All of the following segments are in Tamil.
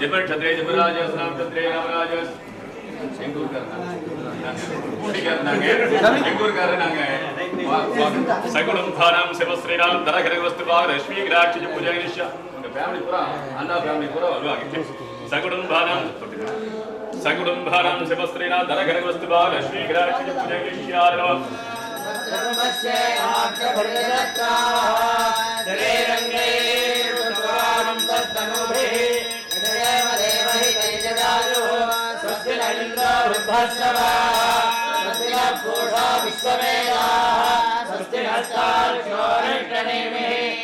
जबर क्षत्रिय जबराज अस्नाम क्षत्रिय रामराज செங்கூர் காரனாங்க சகுணம் தானம் சிவஸ்ரீராம் தரகர வஸ்துபாக ரஷ்மி கிராட்சி பூஜை நிஷா உங்க ஃபேமிலி பூரா அண்ணா ஃபேமிலி பூரா வருவாங்க சகுணம் தானம் सकुटुम्बानां शिवस्त्रीणां धनघनवस्तुभालक्ष्मी ग्राक्षि पूजयिष्यामि नमः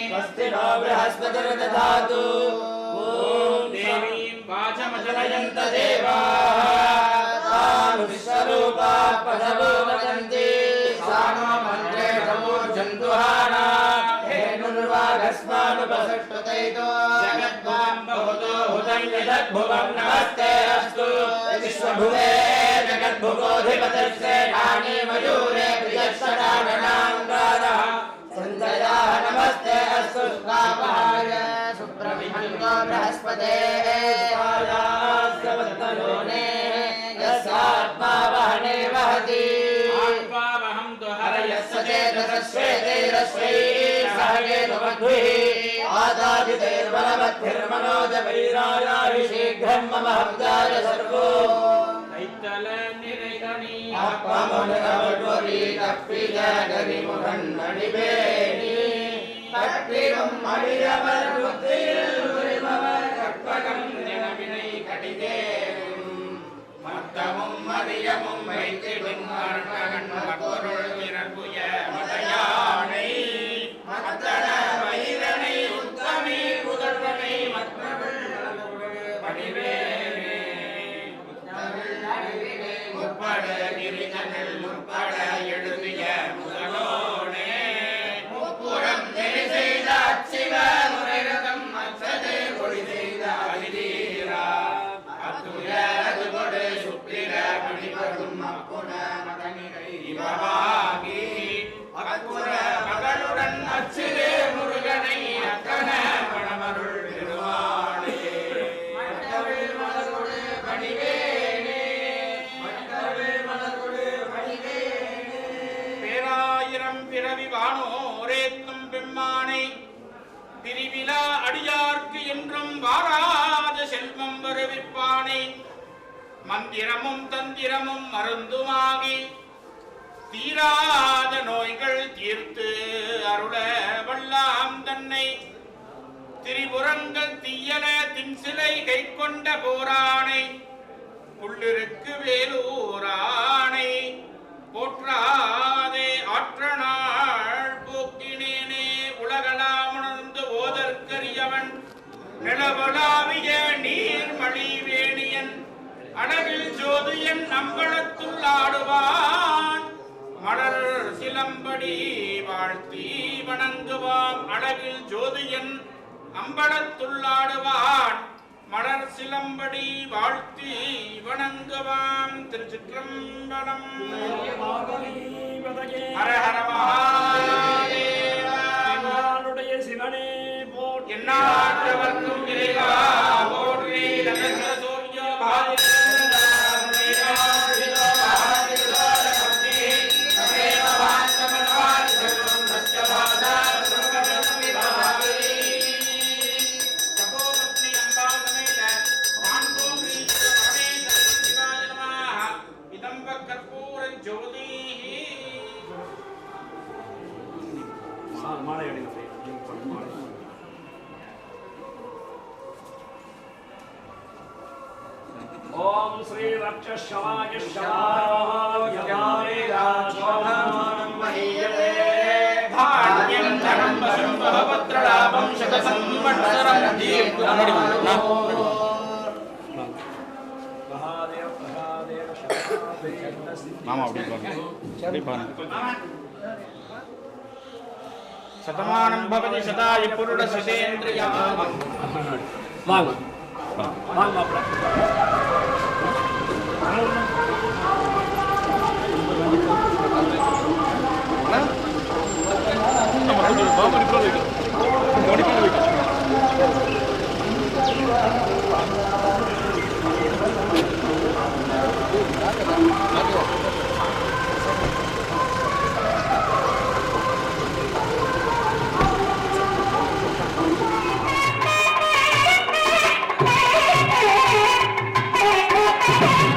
स्वस्ति नो बृहस्पतिर्दधातु ॐ देवीं वाचमजनयन्त देवाः तान् विश्वरूपा पदवो वदन्ति सानो मन्त्रे समूर्जन्तुहाना हेनुर्वाघस्मानुपसष्टुतैतो जगद्वां बहुतो हुतं यदद्भुवं नमस्ते अस्तु विश्वभुवे जगद्भुवोऽधिपतिर्से नानी मयूरे प्रियश्चराणाङ्गारः संजयाः नमस्ते अस्तु शुक्लापहाय सुप्रभिहन्तो बृहस्पते स्वायास्यवत्तयोने यस्यात्मा वहने वहति आत्मावहं तु हरयस्य चेतसश्वेतैरश्वैः सहगेतुमद्भिः आदादितैर्बलवद्भिर्मनोजवैरायाहि शीघ्रं मम हब्दाय सर्वो ैतलनिरैगणी आत्ममुनिरवडोरी तप्पिजगरिमुखन्मणिवेणी तट्टिगं मणिरवरुद्रिरुरिमवर कट्पकं निनविनै कटिदेवं मत्तमुं मरियमुं வைத்திடும் மரணகன் மற்பொருள் விரற்புய மதயானை மத்தன வைரனை உத்தமி புதல்வனை மற்றவள் பணிவே முப்பட கிரிஜனில் முற்பட எழுதிய முதலோனே முப்புறம் நெறி செய்த அச்சிவ முறைரதம் அச்சதே கொடி செய்த அரிதீரா அத்துய அது கொடு சுப்பிர மணிபடும் அப்புன மகனிரை இவவாகி அக்குற மகளுடன் அச்சிரே முருகனை அக்கன பணமருள் பெருமாளே மற்றவள் மலரோடு பணிவே பிறவி வானோரேத்தும் பெம்மானை பிரிவிலா அடியார்க்கு என்றும் வாராத செல்வம் வருவிப்பானை மந்திரமும் தந்திரமும் மருந்துமாகி தீராத நோய்கள் தீர்த்து அருள வல்லாம் தன்னை திரிபுரங்கள் தீயல தின்சிலை கை கொண்ட போரானை புள்ளிருக்கு வேலூரானை போற்றாதே ஆற்றனாள் போக்கினேனே உலகளாமுணர்ந்து ஓதற்கரியவன் நிலவளாவிய நீர்மழி வேணியன் அழகில் ஜோதியன் அம்பலத்துள் ஆடுவான் மலர் சிலம்படி வாழ்த்தி வணங்குவான் அழகில் ஜோதியன் அம்பலத்துள் ஆடுவான் மலர் சிலம்படி வாழ்த்தி வணங்குவாம் திருச்சிற்றம்பலம் ஹர ஹர மகாதேவனுடைய சிவனே போற்றி எந்நாட்டவர்க்கும் இறைவா போற்றி நகர்ந்த சூரிய ओम श्री वक्षशवाय शवाय राजोधनं महीयते भाग्यं धनं वशं भवत्रलाभं शतसंवत्सरं दीर्घं महादेव महादेव मामा அப்படி பாருங்க சதமானம் பவதி சதாய புருட சதேந்திரியாம வாங்க வாங்க மாப்ள Thank you.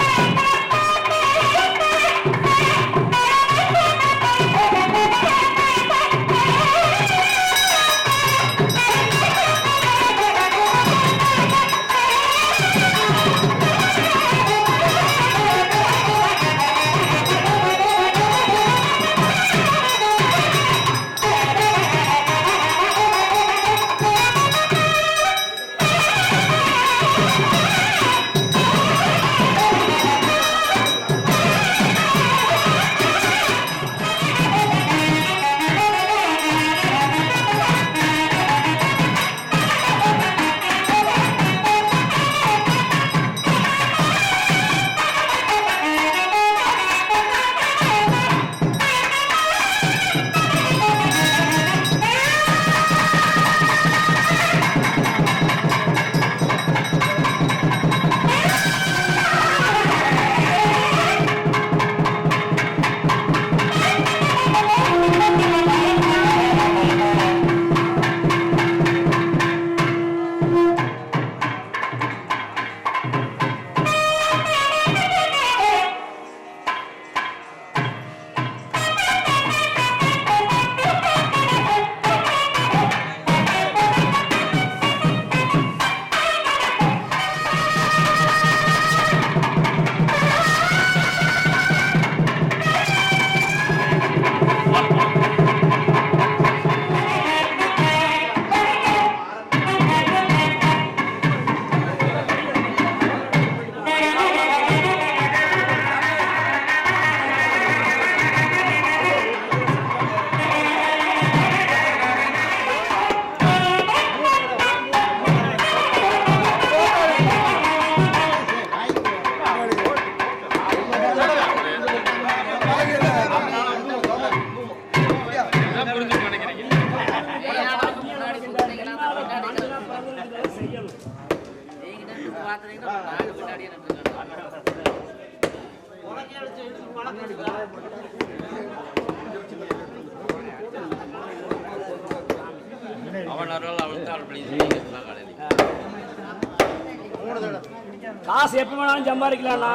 காசு எப்ப வேணாலும் சம்பாதிக்கலாம்ண்ணா.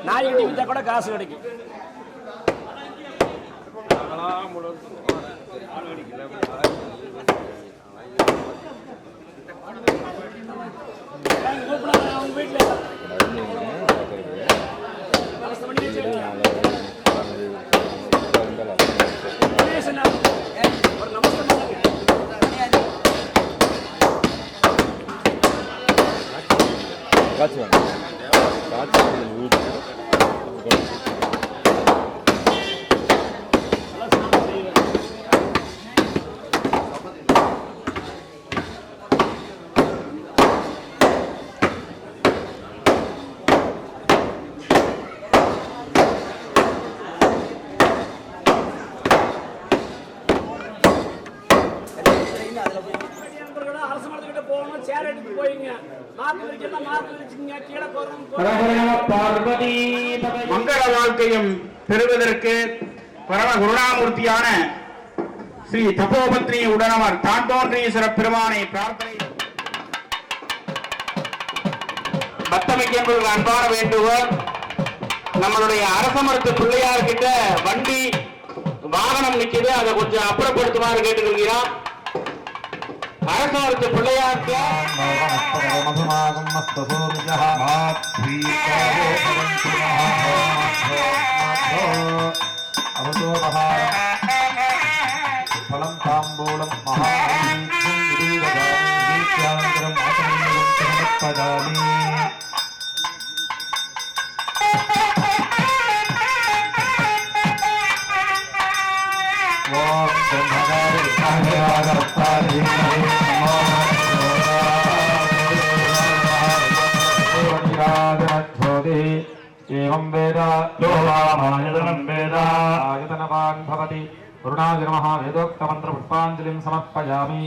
நாய் வெட்டி வித்தா கூட காசு கிடைக்கும். உங்க வீட்டுல ஒரு நமஸ்காரம் மங்கள வாழ்க்கையும் பெறுவதற்கு பரம குருணாமூர்த்தியான ஸ்ரீ தபோபத்னி உடனவர் தான் தோன்றீஸ்வர பெருமானை பிரார்த்தனை பக்தமிக்கு என்பது அன்பான வேண்டுகோள். நம்மளுடைய அரசமரத்து பிள்ளையார் கிட்ட வண்டி வாகனம் நிக்குது, அதை கொஞ்சம் அப்புறப்படுத்துமாறு கேட்டுக்கொள்கிறோம். அரசமரத்து பிள்ளையாருக்கு फलं ताम्बूलं एवं वेद यो वामायतनं वेद आयतनवान् भवति वरुणाय नमः वेदोक्तमन्त्रपुष्पाञ्जलिं समर्पयामि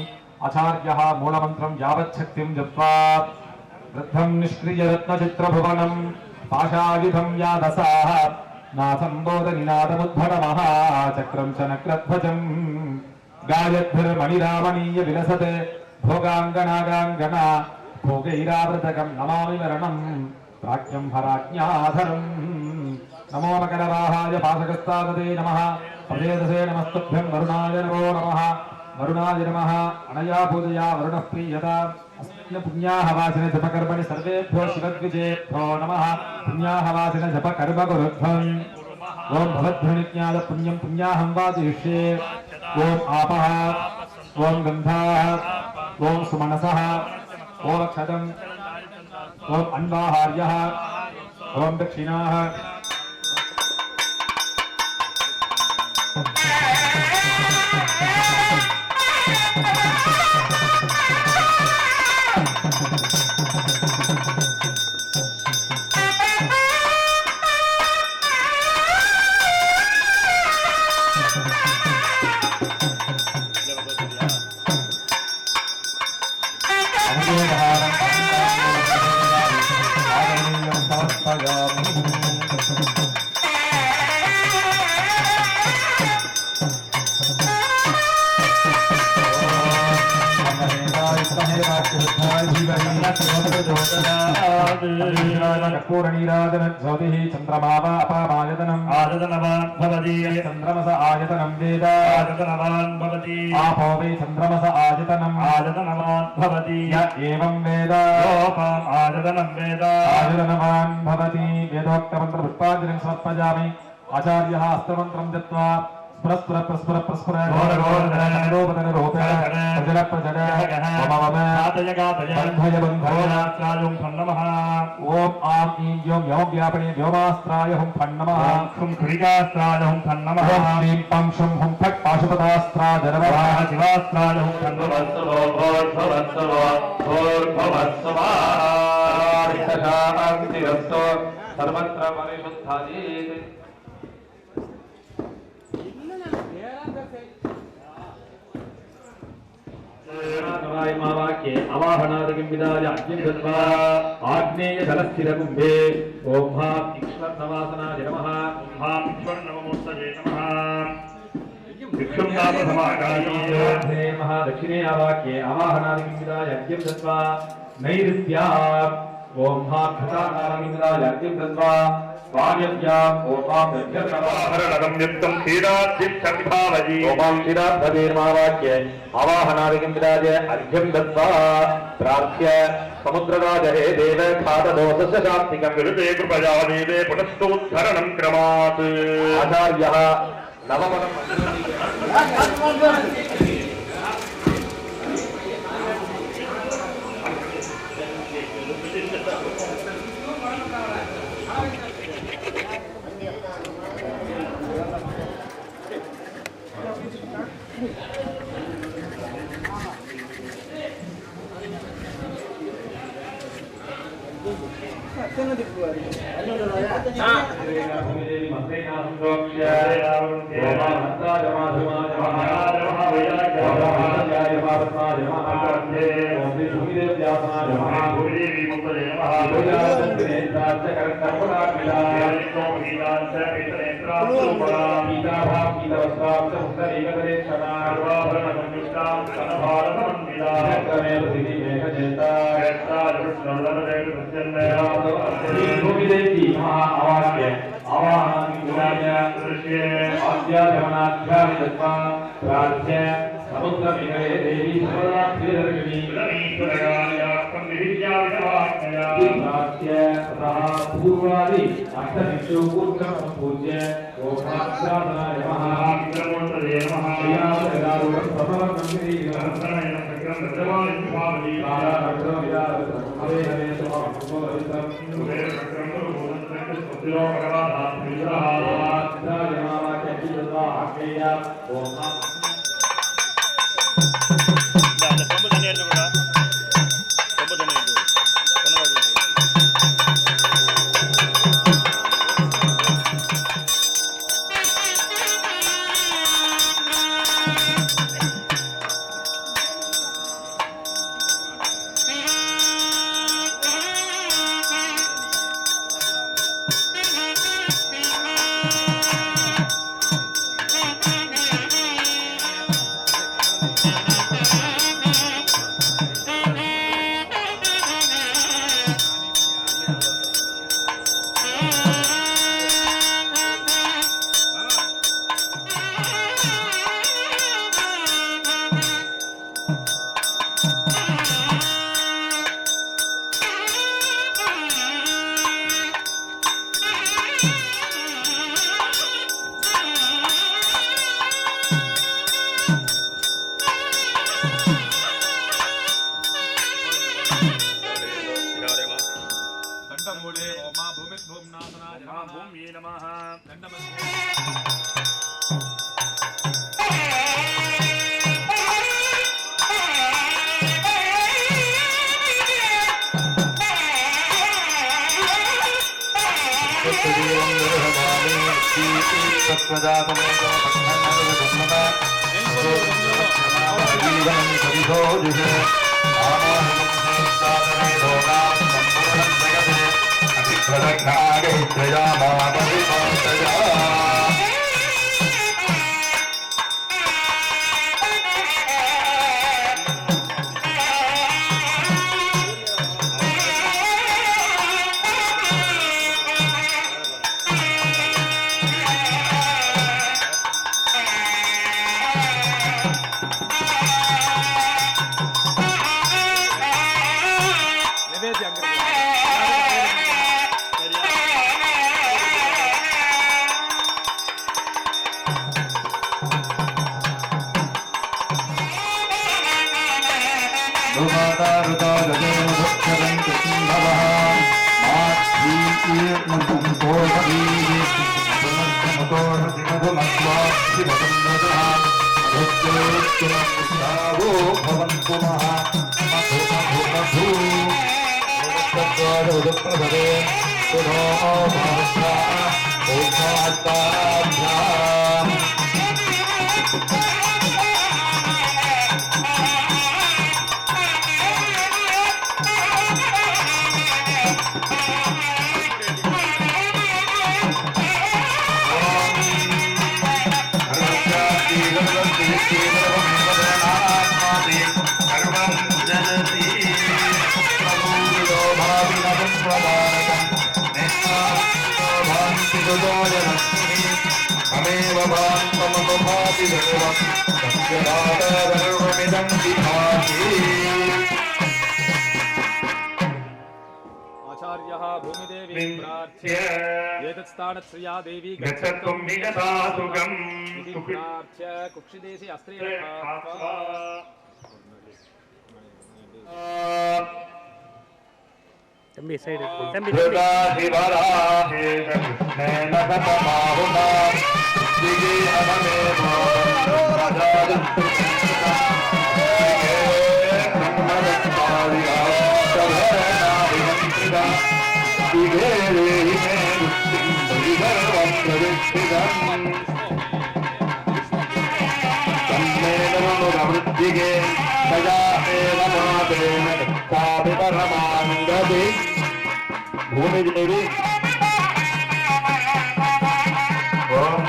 आचार्यः मूलमन्त्रं यावच्छक्तिं जप्त्वा वृद्धं निष्क्रियरत्नचित्रभुवनं पाशायुधं यादसाः नाथं बोधनिनादमुद्भटमः चक्रं च नक्रध्वजं गायद्भिर्मणिरामणीय विलसते भोगाङ्गनागाङ्गना भोगैरावृतकं नमामि मरणं प्राज्ञं हराज्ञाधरं नमो मकरवाहाय पाशकस्तादते नमः प्रदेशसे नमस्तभ्यं वरुणाय नमो नमः वरुणाय नमः अनया पूजया वरुणः प्रीयता अस्मिन् पुण्याहवासिने जपकर्मणि सर्वेभ्यो शिवद्विजेभ्यो नमः पुण्याहवासिने जपकर्मकुरुध्वम् ॐ भवद्भ्यनिज्ञात पुण्यं पुण्याहं वादिष्ये ॐ आपः ॐ गन्धाः ॐ सुमनसः ॐ क्षतम् ॐ अन्वाहार्यः ॐ दक्षिणाः चंद्रमावापायतनम आयतनवान् भवति चंद्रमस आयतनं वेद आयतनवान् भवति आपो वै चंद्रमस आयतनम् आयतनवान् भवति य एवं वेद योपाम् आयतनं वेद आयतनवान् भवति वेदोक्तमन्त्रपुष्पाञ्जलिं समर्पयामि आचार्यः अस्त्रमन्त्रं दत्त्वा प्रस्फुर प्रस्फुर प्रस्फुर रोपदन रोपे प्रजल प्रजल मम गातय गातय बन्धय बन्धय नात्रायुं फन्नमः ओम आम ईं यों यों व्यापने व्योमास्त्राय हुं फन्नमः हुं क्रिकास्त्राय हुं फन्नमः ह्रीं पं शुं हुं फट् पाशुपतास्त्राय नमः शिवास्त्राय हुं फन्नमः सर्वत्र परिशुद्धायेत् अवाहनादिकं विदाय अग्निं दत्त्वा आग्नेय जलस्थिरकुम्भे ॐ हां ईश्वरनवासनाय नमः हां ईश्वरनवमूर्तये नमः महादक्षिणे आवाक्ये आवाहनादिकिंविदा यज्ञं दत्वा नैऋत्या ओम महाभृतानादिकिंविदा यज्ञं दत्वा स्वायज्ञा ओम दक्षिणवाहरणं युक्तं क्षीराद्दिच्छविभावजी ओम क्षीराद्भवेर्मावाक्ये आवाहनादिकिंविदा अर्घ्यं दत्वा प्रार्थ्य समुद्रराजहे देव खातदोषस्य शान्तिकं विरुते कृपया देवे पुनस्तोद्धरणं क्रमात् आचार्यः नवमनं Thank you. आचार्यः भूमिदेवी प्रार्थ्य एतत्स्थानश्रिया देवी गच्छत्वं निगता सुगम् प्रार्थ्य कुक्षिदेशे अस्त्रे தம்பி சைடு தம்பி भूमिदेवी ओम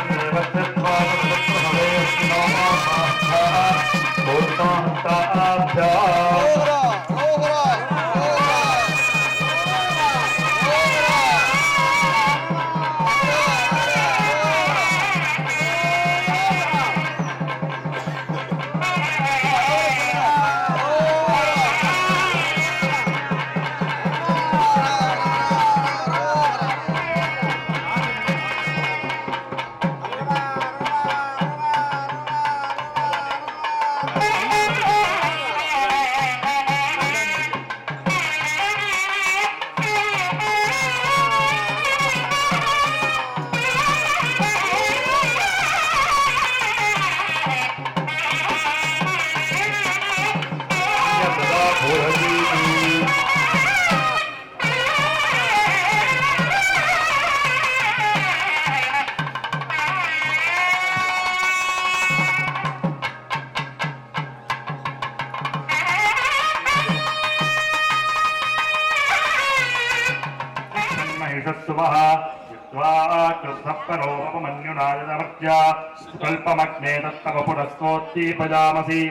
कल्पमग्ने तत्तव पुरस्तोत्तीपजामसि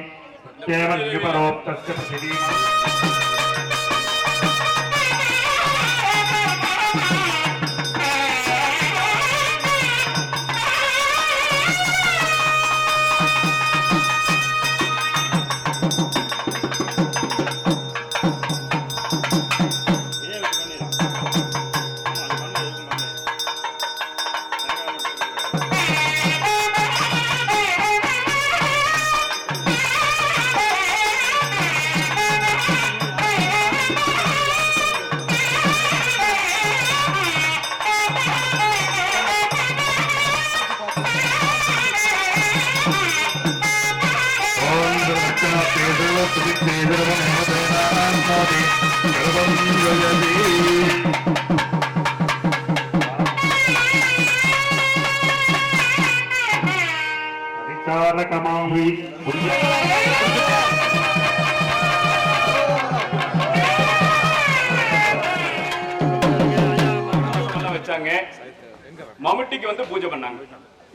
केवल्युपरोक्तस्य पृथिवीम् மம்முட்டிக்கு வந்து பூஜை பண்ணாங்க.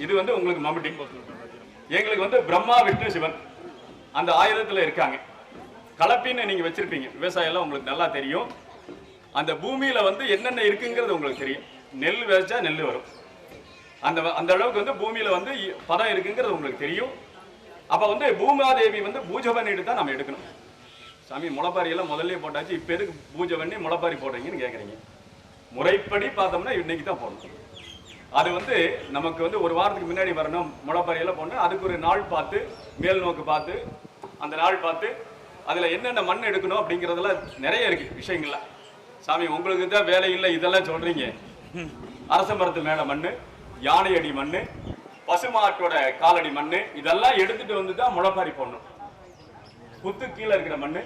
இது வந்து உங்களுக்கு மம்முட்டி, எங்களுக்கு வந்து பிரம்மா விஷ்ணு சிவன் அந்த ஆயுதத்துல இருக்காங்க. கலப்பின்னு நீங்க வச்சிருப்பீங்க, விவசாயம் எல்லாம் உங்களுக்கு நல்லா தெரியும். அந்த பூமியில வந்து என்னென்ன இருக்குங்கிறது உங்களுக்கு தெரியும். நெல் விதைச்சா நெல் வரும், அந்த அளவுக்கு வந்து பூமியில வந்து பதம் இருக்குங்கிறது உங்களுக்கு தெரியும். அப்ப வந்து பூமாதேவி வந்து பூஜை பண்ணிட்டு தான் நம்ம எடுக்கணும். சாமி முளைப்பாரி எல்லாம் முதல்ல போட்டாச்சு, இப்ப எதுக்கு பூஜை பண்ணி முளைப்பாரி போடுறீங்கன்னு கேட்குறீங்க. முறைப்படி பார்த்தோம்னா இன்னைக்கு தான் போடணும். அது வந்து நமக்கு வந்து ஒரு வாரத்துக்கு முன்னாடி வரணும். முளைப்பாரி எல்லாம் போடணும், அதுக்கு ஒரு நாள் பார்த்து மேல் நோக்கு பார்த்து அந்த நாள் பார்த்து அதில் என்னென்ன மண் எடுக்கணும் அப்படிங்கிறதெல்லாம் நிறைய இருக்கு விஷயங்கள்ல. சாமி உங்களுக்கு தான் வேலை இல்லை இதெல்லாம் சொல்றீங்க. அரச மரத்து மேலே மண், யானை அடி மண், பசுமாட்டோட காலடி மண், இதெல்லாம் எடுத்துட்டு வந்து தான் முளைப்பாரி போடணும். குத்து கீழே இருக்கிற மண்,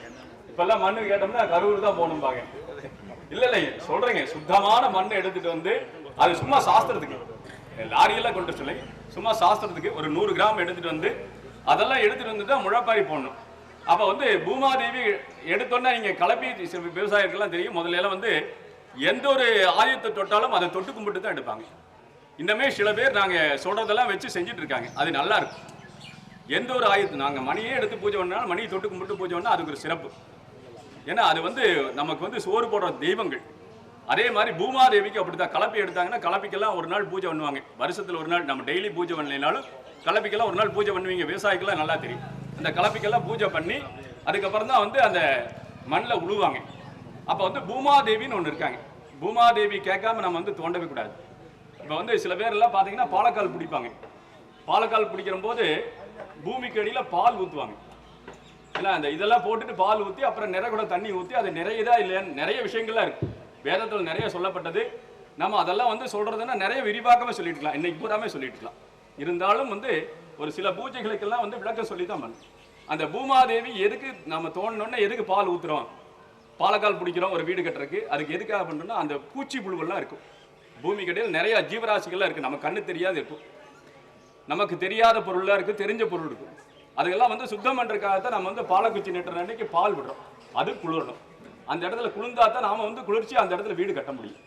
இப்பெல்லாம் மண்ணு கேட்டோம்னா கரூர் தான் போகணும்பாங்க. இல்லை சொல்றேங்க, சுத்தமான மண் எடுத்துட்டு வந்து அது சும்மா சாஸ்திரத்துக்கு, லாரியெல்லாம் கொண்டு சொல்லி சும்மா சாஸ்திரத்துக்கு ஒரு 100 கிராம் எடுத்துட்டு வந்து அதெல்லாம் எடுத்துட்டு வந்து தான் முளைப்பாரி போடணும். அப்ப வந்து பூமாதேவி எடுத்தோன்னா நீங்க கலப்பி விவசாயிகளுக்கெல்லாம் தெரியும். முதல்ல எல்லாம் வந்து எந்த ஒரு ஆயுதத்தை தொட்டாலும் அதை தொட்டு கும்பிட்டு தான் எடுப்பாங்க. இன்னமே சில பேர் நாங்க சொல்றதெல்லாம் வச்சு செஞ்சுட்டு இருக்காங்க, அது நல்லா இருக்கும். எந்த ஒரு ஆயுதம் நாங்கள் மணியே எடுத்து பூஜை பண்ணாலும் மணியை தொட்டு கும்பிட்டு பூஜை பண்ணால் அதுக்கு ஒரு சிறப்பு. ஏன்னா அது வந்து நமக்கு வந்து சோறு போடுற தெய்வங்கள். அதே மாதிரி பூமாதேவிக்கு அப்படித்தான். கலப்பை எடுத்தாங்கன்னா கலப்பிக்கெல்லாம் ஒரு நாள் பூஜை பண்ணுவாங்க. வருஷத்தில் ஒரு நாள். நம்ம டெய்லி பூஜை பண்ணலைனாலும் கலப்பிக்கெல்லாம் ஒரு நாள் பூஜை பண்ணுவீங்க. விவசாயிக்கெல்லாம் நல்லா தெரியும். அந்த கலப்பிக்கெல்லாம் பூஜை பண்ணி அதுக்கப்புறம் தான் வந்து அந்த மண்ணில் உழுவாங்க. அப்போ வந்து பூமாதேவின்னு ஒன்று இருக்காங்க. பூமாதேவி கேட்காம நம்ம வந்து தோண்டவே கூடாது. இப்போ வந்து சில பேர் எல்லாம் பார்த்தீங்கன்னா பாலக்கால் பிடிப்பாங்க. பாலக்கால் பிடிக்கிற போது பூமிக்கு அடியில் பால் ஊற்றுவாங்க. ஏன்னா அந்த இதெல்லாம் போட்டுட்டு பால் ஊற்றி அப்புறம் நிறைய கூட தண்ணி ஊற்றி அது நிறையதா இல்லையான்னு நிறைய விஷயங்கள்லாம் இருக்குது. வேதத்தில் நிறைய சொல்லப்பட்டது. நம்ம அதெல்லாம் வந்து சொல்கிறதுன்னா நிறைய விரிவாக்கமாக சொல்லிட்டுக்கலாம். இன்னைக்கு பூராமே சொல்லிட்டுக்கலாம். இருந்தாலும் வந்து ஒரு சில பூஜைகளுக்கெல்லாம் வந்து விளக்கம் சொல்லி தான் பண்ணணும். அந்த பூமாதேவி எதுக்கு நம்ம தோணுன்னொன்னே எதுக்கு பால் ஊற்றுறோம், பாலக்கால் பிடிக்கிறோம் ஒரு வீடு கட்டுறதுக்கு, அதுக்கு எதுக்காக பண்ணுறோம்னா அந்த பூச்சி புழுவெல்லாம் இருக்கும். பூமி கடையில் நிறைய ஜீவராசிகள்லாம் இருக்குது. நம்ம கண்ணு தெரியாது இருக்கும். நமக்கு தெரியாத பொருள்லாம் இருக்குது, தெரிஞ்ச பொருள் இருக்கும். அதுக்கெல்லாம் வந்து சுத்தம் பண்ணுறதுக்காகத்தான் நம்ம வந்து பாலக்குச்சி நெட்டுற அன்னைக்கு பால் விடுறோம். அது குளிரணும். அந்த இடத்துல குளிர்ந்தா தான் நாம் வந்து குளிர்ச்சி அந்த இடத்துல வீடு கட்ட முடியும்.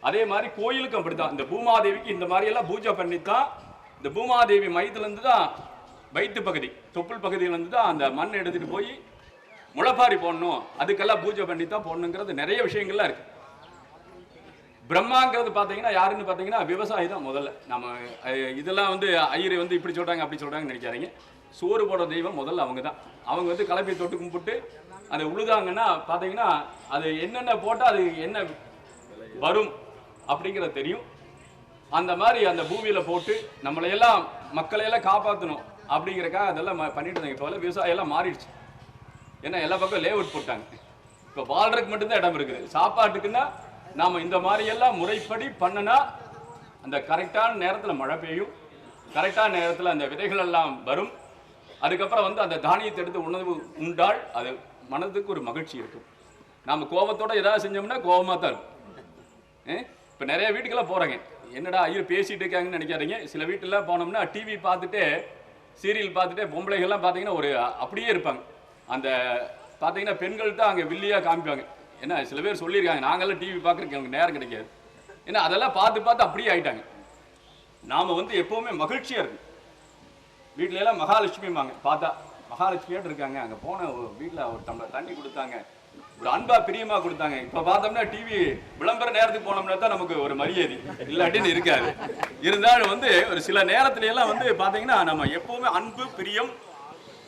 அதே மாதிரி கோயிலுக்கு அப்படித்தான். இந்த பூமாதேவிக்கு இந்த மாதிரியெல்லாம் பூஜை பண்ணித்தான் இந்த பூமாதேவி மையத்துலேருந்து தான் வயிற்று பகுதி தொப்புள் பகுதியிலேருந்து தான் அந்த மண் எடுத்துகிட்டு போய் முளைப்பாரி போடணும். அதுக்கெல்லாம் பூஜை பண்ணி தான் போடணுங்கிறது நிறைய விஷயங்கள்லாம் இருக்குது. பிரம்மாங்கிறது பார்த்தீங்கன்னா யாருன்னு பார்த்தீங்கன்னா விவசாயி தான் முதல்ல. நம்ம இதெல்லாம் வந்து ஐயரை வந்து இப்படி சொல்கிறாங்க அப்படி சொல்கிறாங்கன்னு நினைக்காதீங்க. சோறு போடுற தெய்வம் முதல்ல அவங்க தான். அவங்க வந்து கலப்பை தொட்டு கும்பிட்டு அதை உழுதாங்கன்னா பார்த்தீங்கன்னா அது என்னென்ன போட்டால் அது என்ன வரும் அப்படிங்கிறது தெரியும். அந்த மாதிரி அந்த பூமியில் போட்டு நம்மளையெல்லாம் மக்களையெல்லாம் காப்பாற்றணும் அப்படிங்கிறக்காக அதெல்லாம் பண்ணிட்டு இருந்தாங்க. இப்போ விவசாயம்லாம் மாறிடுச்சு. ஏன்னா எல்லா பக்கம் லேஅவுட் போட்டாங்க. இப்போ வாழ்றதுக்கு மட்டும்தான் இடம் இருக்குது. சாப்பாட்டுக்குன்னா நாம் இந்த மாதிரியெல்லாம் முறைப்படி பண்ணினா அந்த கரெக்டான நேரத்தில் மழை பெய்யும், கரெக்டான நேரத்தில் அந்த விதைகள் எல்லாம் வரும். அதுக்கப்புறம் வந்து அந்த தானியத்தை எடுத்து உணவு உண்டால் அது மனதுக்கு ஒரு மகிழ்ச்சி இருக்கும். நாம் கோபத்தோடு ஏதாவது செஞ்சோம்னா கோபமாக தான் இருக்கும். இப்போ நிறைய வீட்டுக்கெல்லாம் போகிறாங்க, என்னடா ஐயர் பேசிகிட்டு இருக்காங்கன்னு நினைக்காதீங்க. சில வீட்டிலலாம் போனோம்னா டிவி பார்த்துட்டு சீரியல் பார்த்துட்டு பொம்பளைகள்லாம் பார்த்தீங்கன்னா ஒரு அப்படியே இருப்பாங்க. அந்த பார்த்தீங்கன்னா பெண்கள் தான் அங்கே வில்லியாக காமிப்பாங்க. ஏன்னா சில பேர் சொல்லியிருக்காங்க, நாங்கள்லாம் டிவி பார்க்குறதுக்கு எனக்கு நேரம் கிடைக்காது. ஏன்னா அதெல்லாம் பார்த்து அப்படியே ஆகிட்டாங்க. நாம் வந்து எப்போவுமே மகிழ்ச்சியாக இருக்கும். வீட்டிலலாம் மகாலட்சுமிம்பாங்க. பார்த்தா மகாலட்சுமியாட்டு இருக்காங்க. அங்கே போன ஒரு வீட்டில் ஒரு டம்ளர் தண்ணி கொடுத்தாங்க, ஒரு அன்பா பிரியமாக கொடுத்தாங்க. இப்போ பார்த்தோம்னா டிவி விளம்பர நேரத்துக்கு போனோம்னா தான் நமக்கு ஒரு மரியாதை, இல்லாட்டின்னு இருக்காது. இருந்தாலும் வந்து ஒரு சில நேரத்துல எல்லாம் வந்து பார்த்தீங்கன்னா நம்ம எப்போவுமே அன்பு பிரியம்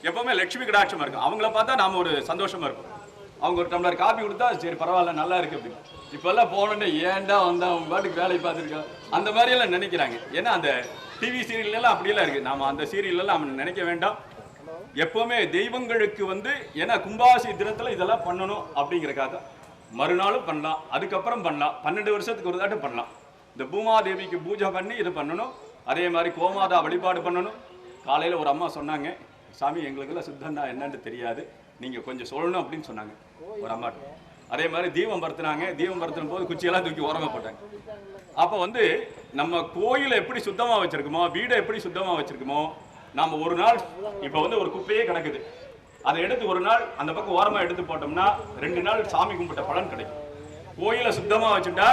எப்போவுமே லட்சுமி கடாட்சமாக இருக்கும். அவங்கள பார்த்தா நாம் ஒரு சந்தோஷமாக இருக்கும். அவங்க ஒரு டம்ளர் காப்பி கொடுத்தா சரி பரவாயில்ல நல்லா இருக்கு அப்படின்னு. இப்போல்லாம் போனோன்னே ஏன்டா வந்தா அவங்க பாட்டுக்கு வேலையை பார்த்துருக்கோம் அந்த மாதிரியெல்லாம் நினைக்கிறாங்க. ஏன்னா அந்த டிவி சீரியல்லாம் அப்படியெல்லாம் இருக்குது. நாம் அந்த சீரியல்லாம் நம்ம நினைக்க வேண்டாம். எப்போவுமே தெய்வங்களுக்கு வந்து ஏன்னா கும்பாசி தினத்தில் இதெல்லாம் பண்ணணும் அப்படிங்கிறக்காக மறுநாளும் பண்ணலாம், அதுக்கப்புறம் பண்ணலாம், 12 வருஷத்துக்கு ஒரு தாட்டு பண்ணலாம். இந்த பூமாதேவிக்கு பூஜை பண்ணி இது பண்ணணும். அதே மாதிரி கோமாதா வழிபாடு பண்ணணும். காலையில் ஒரு அம்மா சொன்னாங்க, சாமி எங்களுக்கெல்லாம் சித்தம்னா என்னன்னு தெரியாது, நீங்கள் கொஞ்சம் சொல்லணும் அப்படின்னு சொன்னாங்க ஒரு அம்மாட்ட. அதே மாதிரி தீபம் பருத்துனாங்க. தீபம் பருத்தும் போது குச்சியெல்லாம் தூக்கி ஓரமாக போட்டாங்க. அப்போ வந்து நம்ம கோயிலை எப்படி சுத்தமாக வச்சுருக்கோமோ, வீடை எப்படி சுத்தமாக வச்சுருக்கோமோ, நாம் ஒரு நாள் இப்போ வந்து ஒரு குப்பையே கிடக்குது, அதை எடுத்து ஒரு நாள் அந்த பக்கம் ஓரமாக எடுத்து போட்டோம்னா 2 நாள் சாமி கும்பிட்ட பலன் கிடைக்கும். கோயிலை சுத்தமாக வச்சுட்டா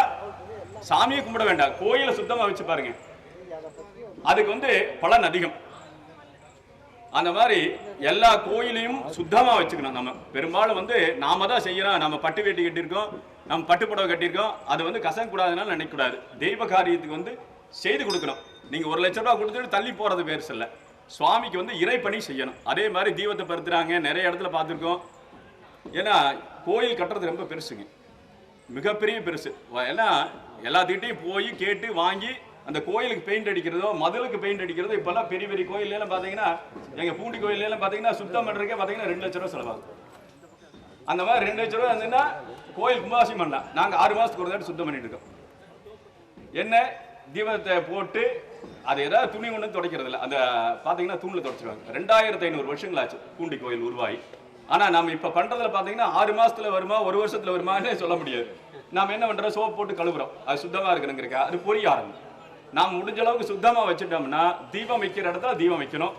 சாமியை கும்பிட வேண்டாம், கோயிலை சுத்தமாக வச்சு பாருங்க, அதுக்கு வந்து பலன் அதிகம். அந்த மாதிரி எல்லா கோயிலையும் சுத்தமாக வச்சுக்கணும். நம்ம பெரும்பாலும் வந்து நாம தான் செய்யறோம். நம்ம பட்டு வேட்டி கட்டியிருக்கோம், நம்ம பட்டு புடவை கட்டியிருக்கோம், அது வந்து கசங்கக்கூடாதுனால நினைக்கக்கூடாது. தெய்வ காரியத்துக்கு வந்து செய்து கொடுக்கணும். நீங்கள் 1 லட்ச ரூபா கொடுத்துட்டு தள்ளி போகிறது பேர் இல்லை. சுவாமிக்கு வந்து இறைப்பணி செய்யணும். அதே மாதிரி தீபத்தை பருத்துறாங்க, நிறைய இடத்துல பார்த்துருக்கோம். ஏன்னா கோயில் கட்டுறது ரொம்ப பெருசுங்க, மிகப்பெரிய பெருசு. ஏன்னா எல்லாத்துக்கிட்டையும் போய் கேட்டு வாங்கி அந்த கோயிலுக்கு பெயிண்ட் அடிக்கிறதோ மதிலுக்கு பெயிண்ட் அடிக்கிறதோ இப்போல்லாம் பெரிய பெரிய கோயிலெல்லாம் பார்த்தீங்கன்னா எங்கள் பூண்டி கோயிலெல்லாம் பார்த்தீங்கன்னா சுத்தம் பண்ணுறதுக்கே பார்த்தீங்கன்னா 2 லட்ச ரூபா செலவாகும். அந்த மாதிரி 2 லட்ச ரூபா இருந்ததுன்னா கோயில் கும்பாபிஷேகம் பண்ணலாம். நாங்கள் 6 மாதத்துக்கு ஒரு தாட்டி சுத்தம் பண்ணிட்டு இருக்கோம். என்ன தீபத்தை போட்டு அது ஏதாவது துணி ஒன்று துடைக்கிறது இல்லை. அந்த பார்த்தீங்கன்னா தூணில் துடைச்சிருவாங்க. 2500 வருஷங்கள் ஆச்சு பூண்டி கோயில் உருவாகி. ஆனால் நம்ம இப்போ பண்ணுறதுல பார்த்தீங்கன்னா 6 மாதத்தில் வருமா 1 வருஷத்தில் வருமானே சொல்ல முடியாது. நாம் என்ன பண்ணுறோம், சோப்பு போட்டு கழுவுறோம், அது சுத்தமாக இருக்கணுங்கிறக்கா அது பொரிய ஆரம்பம். நாம் முடிஞ்ச அளவுக்கு சுத்தமாக வச்சுட்டோம்னா தீபம் வைக்கிற இடத்துல தீபம் வைக்கணும்.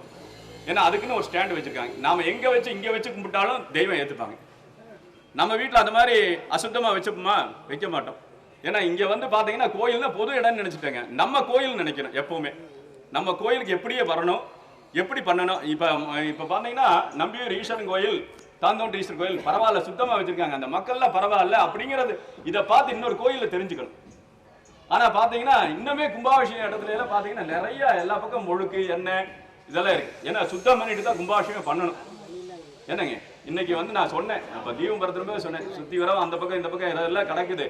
ஏன்னா அதுக்குன்னு ஒரு ஸ்டாண்டு வச்சுருக்காங்க. நாம் எங்கே வச்சு இங்கே வச்சு கும்பிட்டாலும் தெய்வம் ஏற்றுப்பாங்க. நம்ம வீட்டில் அந்த மாதிரி அசுத்தமாக வச்சுப்போமா, வைக்க மாட்டோம். ஏன்னா இங்கே வந்து பார்த்தீங்கன்னா கோயில்னா பொது இடம்னு நினச்சிட்டாங்க. நம்ம கோயில் நினைக்கணும் எப்போவுமே. நம்ம கோயிலுக்கு எப்படியே வரணும், எப்படி பண்ணணும். இப்போ பார்த்தீங்கன்னா நம்பியூர் ஈஸ்வரன் கோயில், தாந்தோண்டி ஈஸ்வரன் கோயில் பரவாயில்ல, சுத்தமாக வச்சிருக்காங்க. அந்த மக்கள்லாம் பரவாயில்ல அப்படிங்கிறது இதை பார்த்து இன்னொரு கோயிலில் தெரிஞ்சுக்கணும். ஆனால் பார்த்தீங்கன்னா இன்னுமே கும்பாபிஷேகம் இடத்துல எல்லாம் பார்த்தீங்கன்னா நிறைய எல்லா பக்கம் ஒழுக்கு எண்ணெய் இதெல்லாம் இருக்கு. ஏன்னா சுத்தம் பண்ணிட்டு தான் கும்பாபிஷேகம் பண்ணணும். என்னங்க இன்னைக்கு வந்து நான் சொன்னேன், அப்போ தீபம் பரத்துறப்ப சொன்னேன், சுற்றி வர அந்த பக்கம் இந்த பக்கம் இதெல்லாம் கிடக்குது,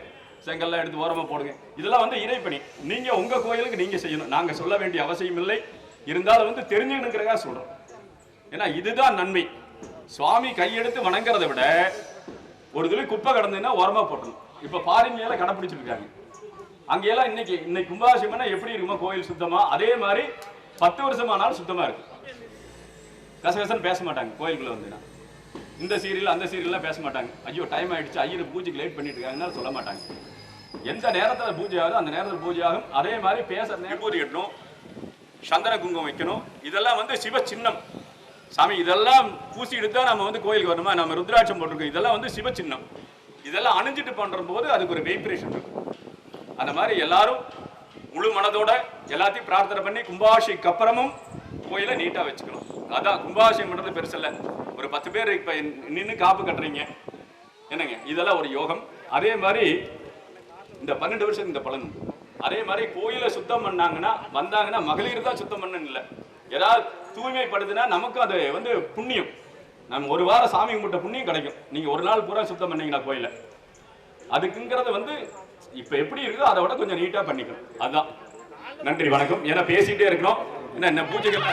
செங்கல்லாம் எடுத்து ஓரமாக போடுங்க. இதெல்லாம் வந்து இறைப்பணி. நீங்கள் உங்கள் கோயிலுக்கு நீங்கள் செய்யணும். நாங்கள் சொல்ல வேண்டிய அவசியம் இல்லை. இருந்தாலும் வந்து தெரிஞ்சுக்கணுங்கிறதா சொல்கிறோம். ஏன்னா இதுதான் நன்மை. சுவாமி கையெடுத்து வணங்குறதை விட ஒரு துளி குப்பை கிடந்ததுன்னா ஓரமாக போட்டணும். இப்போ ஃபாரின்ல கடைப்பிடிச்சிருக்காங்க. அங்கெல்லாம் இன்னைக்கு கும்பாபிஷேகம்னா எப்படி இருக்குமோ கோயில் சுத்தமா, அதே மாதிரி 10 வருஷமானாலும் சுத்தமா இருக்கு. கசகசன்னு பேச மாட்டாங்க கோயிலுக்குள்ள வந்துன்னா. இந்த சீரியல் அந்த சீரியல்லாம் பேச மாட்டாங்க. ஐயோ டைம் ஆயிடுச்சு, ஐயர் பூஜைக்கு லேட் பண்ணிட்டு இருக்காங்கன்னு சொல்ல மாட்டாங்க. எந்த நேரத்தில் பூஜை ஆகுதோ அந்த நேரத்தில் பூஜை ஆகும். அதே மாதிரி பேசுற நேரம் பூஜை கட்டணும், சந்தன குங்குமம் வைக்கணும். இதெல்லாம் வந்து சிவ சின்னம். சாமி இதெல்லாம் பூசி எடுத்தா நம்ம வந்து கோயிலுக்கு வரணுமா, நம்ம ருத்ராட்சம் போட்டிருக்கோம், இதெல்லாம் வந்து சிவ சின்னம். இதெல்லாம் அணிஞ்சிட்டு பண்ற போது அதுக்கு ஒரு வைப்ரேஷன் இருக்கும். அந்த மாதிரி எல்லாரும் முழு மனதோட எல்லாத்தையும் பிரார்த்தனை பண்ணி கும்பாபிஷேகம் அப்புறமும் கோயிலை நீட்டா வச்சுக்கணும். அதான் கும்பாபிஷேகம் பண்றது பெருசு இல்லை. ஒரு 10 பேர் இப்ப நின்று காப்பு கட்டுறீங்க என்னங்க, இதெல்லாம் ஒரு யோகம். அதே மாதிரி இந்த 12 வருஷம் இந்த பலன். அதே மாதிரி கோயிலை சுத்தம் பண்ணாங்கன்னா வந்தாங்கன்னா மகளிர் தான் சுத்தம் பண்ணணும் இல்லை, ஏதாவது தூய்மைப்படுத்தினா நமக்கும் அது வந்து புண்ணியம். நம்ம ஒரு வாரம் சாமி கும்பிட்ட புண்ணியம் கிடைக்கும். நீங்க ஒரு நாள் பூரா சுத்தம் பண்ணீங்கன்னா கோயில, அதுக்குங்கிறது வந்து இப்ப எப்படி இருக்குதோ அதை விட கொஞ்சம் நீட்டா பண்ணிக்கணும். அதுதான். நன்றி, வணக்கம். ஏன்னா பேசிட்டே இருக்கணும். என்ன பூஜைகள்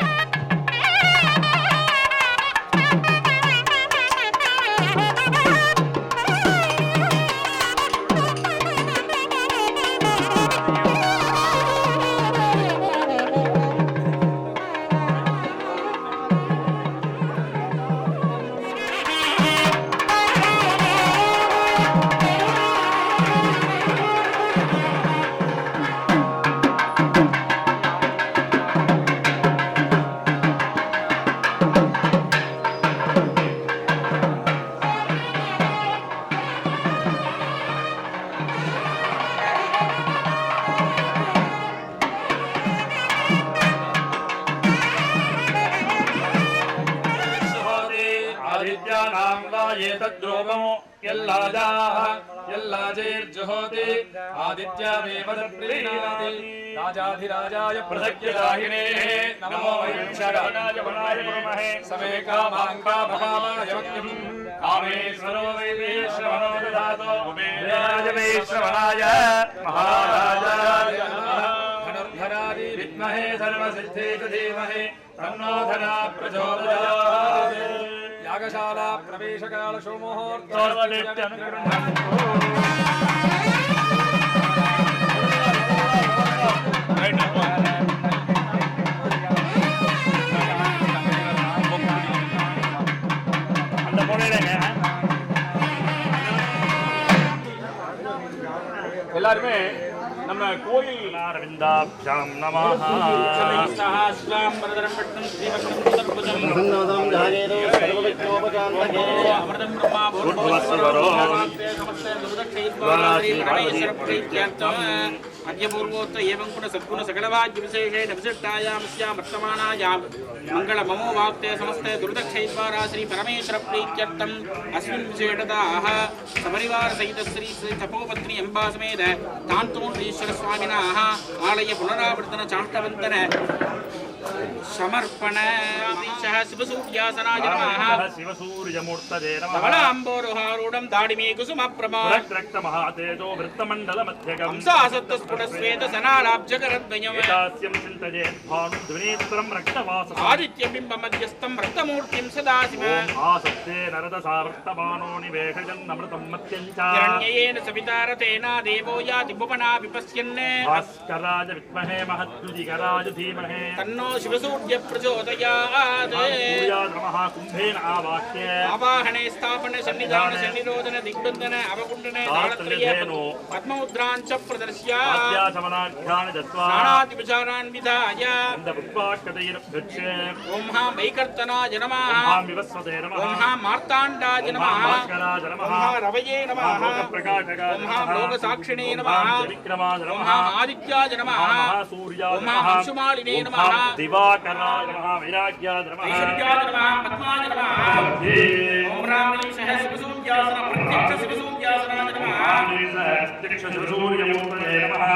राजाधिराजाय प्रदक्यदाहिने नमो वैंशणाय वनाय समे कामांका महामायवक्यं कामेश्वरो वैश्रवणो ददातो उमेराज वैश्रवणाय महाराजाय नमः धनुर्धरादि विद्महे सर्वसिद्धेषु धीमहि तन्नो धना प्रचोदयात् यागशाला प्रवेशकाल எல்லாருமே நம்ம கோயில் அரவிந்தாப்ஜம் நமஹ சஹஸ்ரம் பிரதரம் பட்டம் ஸ்ரீவக்ரம் சர்வஜம் பிரசன்னவதனம் ஜாயேதோ சர்வவிக்னோபஜாந்தகே அமிர்தம் பிரம்மா பூர்வஸ்வரோ நமஸ்தே துர்தக்ஷைத்வாரி பரமேஸ்வர பிரீத்யர்த்தம் மத்யபூர்வோத்த ஏவம் குண சத்குண சகலவாஜ்ய விசேஷேன விசிஷ்டாயாம்ஸ்யாம் வர்த்தமானாயாம் मंगल ममो वाक्ते समस्ते दुर्दक्षैद्वारा श्री परमेश्वर प्रीत्यर्थम अस्मिन् विशेषतः सपरिवार सहित श्री तपोपत्नी अंबा समेत तान्तोण्डीश्वर स्वामिनः आलय पुनरावर्तन चाष्टवन्तन समर्पण शिवसूर्यासनाय नमः शिवसूर्यमूर्तये नमः धवलाम्बोरुहारूढं दाडिमे कुसुमप्रभा रक्तमहातेजो वृत्तमण्डलमध्यगं हंसासत्तस्फुटस्वेत सनालाब्जकरद्वयम् दास्यं चिन्तयेत् भानुध्वनेत्रं रक्तवासः आदित्यबिम्बमध्यस्थं रक्तमूर्तिं सदा शिवम् आसक्ते नरदसावर्तमानो निवेशजन्नमृतं मत्यं च हिरण्ययेन सवितारतेन देवो याति भुवना विपश्यन् भास्कराय विद्महे महद्युतिकराय धीमहि तन्नो शिवसूर्य प्रचोदयात् नमः कुम्भेन आवाह्य आवाहने स्थापने सन्निधान सन्निरोधन दिग्बन्धन अवकुण्डने दानत्रय पद्ममुद्राञ्च प्रदर्श्य आद्याचमनाध्यान दत्वा नानादिविचारान् विधाय इन्दपुष्पाकतैर्भृक्षे ॐ हां वैकर्तनाय नमः ॐ विवस्वते नमः ॐ हां मार्ताण्डाय नमः भास्कराय नमः ॐ हां रवये नमः लोकप्रकाशकाय ॐ हां लोकसाक्षिणे नमः विक्रमाय ॐ नमः हां आदित्याय नमः सूर्याय ॐ हां अंशुमालिने नमः दिवाकराय नमः वैराग्याय नमः वैशुद्ध्याय नमः पद्माय नमः ओम रामली सह शिवसूर्यासन प्रत्यक्ष शिवसूर्यासनाय नमः सूर्यमूर्तये नमः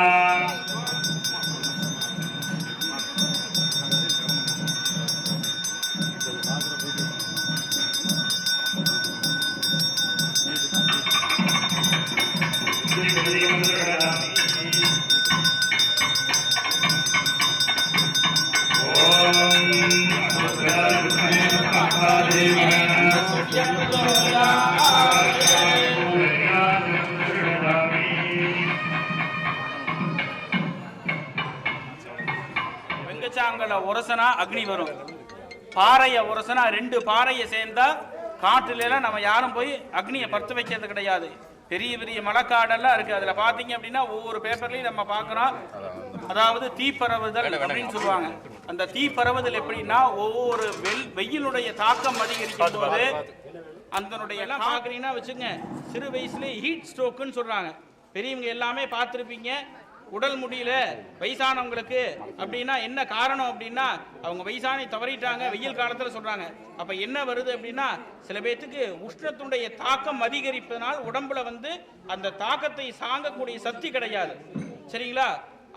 வெங்கச்சாங்கல உரசனா அக்னி வரும். பாறைய உரசனா 2 பாறையை சேர்ந்தா காட்டுல எல்லாம் நம்ம யாரும் போய் அக்னியை பற்ற வைக்கிறது கிடையாது. பெரிய பெரிய மலைக்காடெல்லாம் இருக்கு. அதுல பாத்தீங்க அப்படின்னா ஒவ்வொரு பேப்பர்லயும் நம்ம பாக்குறோம். அதாவது தீப்பரவுதல் அப்படின்னு சொல்லுவாங்க. அந்த தீப்பரவுதல் எப்படின்னா ஒவ்வொரு வெயிலுடைய தாக்கம் அதிகரிக்கும் போது அதனுடைய எல்லாம் பாக்குறீங்கன்னா வச்சுங்க, சிறு வயசுல ஹீட் ஸ்ட்ரோக்குன்னு சொல்றாங்க. பெரியவங்க எல்லாமே பார்த்துருப்பீங்க. உடல் முடியல வயசானவங்களுக்கு அப்படின்னா என்ன காரணம் அப்படின்னா அவங்க வயசானி தவறிட்டாங்க வெயில் காலத்தில் சொல்றாங்க. அப்ப என்ன வருது அப்படின்னா சில பேர்த்துக்கு உஷ்ணத்துடைய தாக்கம் அதிகரிப்பதனால் உடம்புல அந்த தாக்கத்தை சாங்கக்கூடிய சக்தி கிடையாது. சரிங்களா?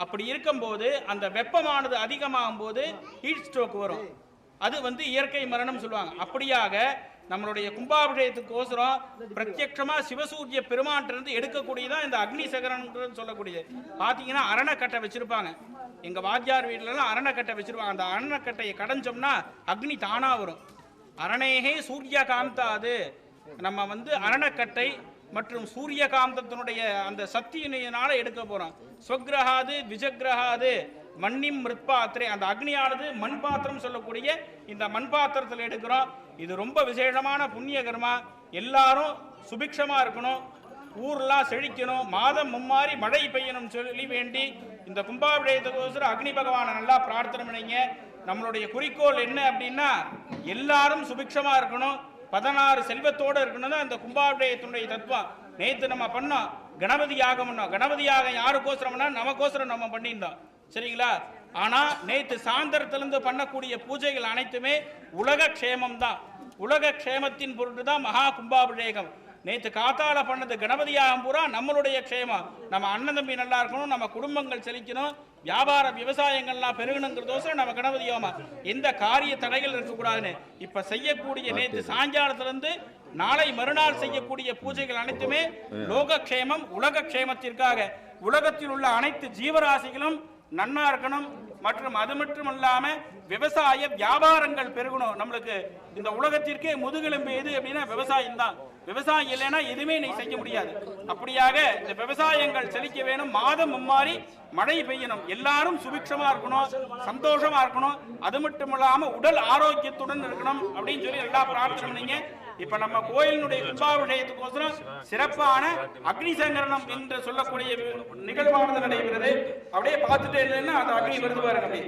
அப்படி இருக்கும்போது அந்த வெப்பமானது அதிகமாகும் போது ஹீட் ஸ்ட்ரோக் வரும். அது இயற்கை மரணம் சொல்லுவாங்க. அப்படியாக நம்மளுடைய கும்பாபிஷேகத்துக்கோசரம் பிரத்யட்சமா சிவசூரிய பெருமான்றிருந்து எடுக்கக்கூடியதான் இந்த அக்னி சகரன் சொல்லக்கூடியது. பாத்தீங்கன்னா அரணக்கட்டை வச்சிருப்பாங்க. எங்க வாத்தியார் வீட்டுல எல்லாம் அரணக்கட்டை வச்சிருப்பாங்க. அந்த அரணக்கட்டையை கடைஞ்சோம்னா அக்னி தானா வரும். அரணேகே சூரிய காந்தாது. நம்ம அரணக்கட்டை மற்றும் சூரிய காந்தத்தினுடைய அந்த சக்தியினால எடுக்க போறோம். ஸ்வக்ரஹாது விஜக்ரஹாது மண்ணிம் மிருத்பாத்திரே. அந்த அக்னியானது மண் பாத்திரம் சொல்லக்கூடிய இந்த மண் பாத்திரத்தில் எடுக்கிறோம். இது ரொம்ப விசேஷமான புண்ணிய கர்மா. எல்லாரும் சுபிக்ஷமா இருக்கணும், ஊர்லாம் செழிக்கணும், மாதம் மும்மாறி மழை பெய்யணும் சொல்லி வேண்டி இந்த கும்பாபிஷேகத்துக்கோசரம் அக்னி பகவானை நல்லா பிரார்த்தனை பண்ணிங்க. நம்மளுடைய குறிக்கோள் என்ன அப்படின்னா எல்லாரும் சுபிக்ஷமா இருக்கணும், 16 செல்வத்தோடு இருக்கணும் தான் இந்த கும்பாபிஷேகத்தினுடைய தத்துவம். நேற்று நம்ம பண்ணோம் கணபதி யாகம் பண்ணோம். கணபதி யாகம் யாருக்கோசரம்னா நமக்கோசரம் நம்ம பண்ணியிருந்தோம். சரிங்களா? ஆனா நேற்று சாயந்தரத்திலிருந்து பண்ணக்கூடிய பூஜைகள் அனைத்துமே உலக க்ஷேமம் தான். உலக க்ஷேமத்தின் பொருட்டு தான் மகா கும்பாபிஷேகம். நேற்று காத்தால பண்ணது கணபதி யாகம் பூரா நம்மளுடைய க்ஷேமம். நம்ம அண்ணன் தம்பி நல்லா இருக்கணும், நம்ம குடும்பங்கள் செழிக்கணும், வியாபார விவசாயங்கள்லாம் பெருகணுங்கிறதோசரம் நம்ம கணபதி யோமா எந்த காரிய தடைகள் இருக்கக்கூடாதுன்னு இப்ப செய்யக்கூடிய நேற்று சாயங்காலத்திலிருந்து நாளை மறுநாள் செய்யக்கூடிய பூஜைகள் அனைத்துமே லோகக்ஷேமம் உலக க்ஷேமத்திற்காக. உலகத்தில் உள்ள அனைத்து ஜீவராசிகளும் நன்னா இருக்கணும் மற்றும் அது மட்டும் இல்லாம விவசாய வியாபாரங்கள் பெருகணும். நம்மளுக்கு இந்த உலகத்திற்கே முதுகெலும்பு எது அப்படின்னா விவசாயம் தான். விவசாயம் இல்லைன்னா எதுவுமே நீ செய்ய முடியாது. அப்படியாக இந்த விவசாயங்கள் செழிக்க வேணும், மாதம் மும்மாறி மழை பெய்யணும், எல்லாரும் சுபிக்ஷமா இருக்கணும், சந்தோஷமா இருக்கணும், அது மட்டும் இல்லாம உடல் ஆரோக்கியத்துடன் இருக்கணும் அப்படின்னு சொல்லி எல்லா பிரார்த்தனை பண்ணீங்க. இப்ப நம்ம கோயிலினுடைய கும்பாபிஷேகத்துக்கோசரம் சிறப்பான அக்னி சங்கரணம் என்று சொல்லக்கூடிய நிகழ்வானது நடைபெறுது. அப்படியே பார்த்துட்டே இருந்தேன்னா அந்த அக்னி வருது பாருங்க. அப்படியே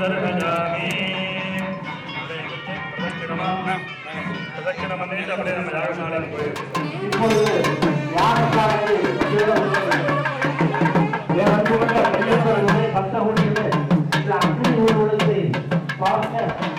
दर्शयामि प्रदक्षिणम பண்ணிட்டு அப்படியே நம்ம யாகசாலைக்கு போயிடுவோம் இப்பொழுது யாகசாலையில் பக்த ஊழியர்களே இந்த அக்னி ஊர்வலத்தை பார்க்க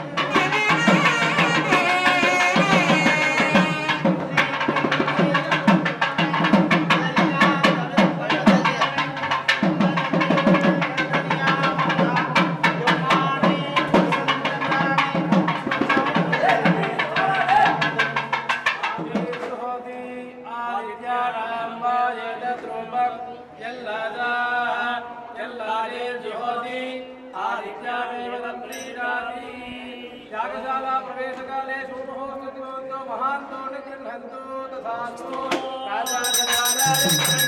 यागशाला प्रवेशकाले शुभहोस्तुतो महान्तो निगृह्णन्तु तथास्तु राजा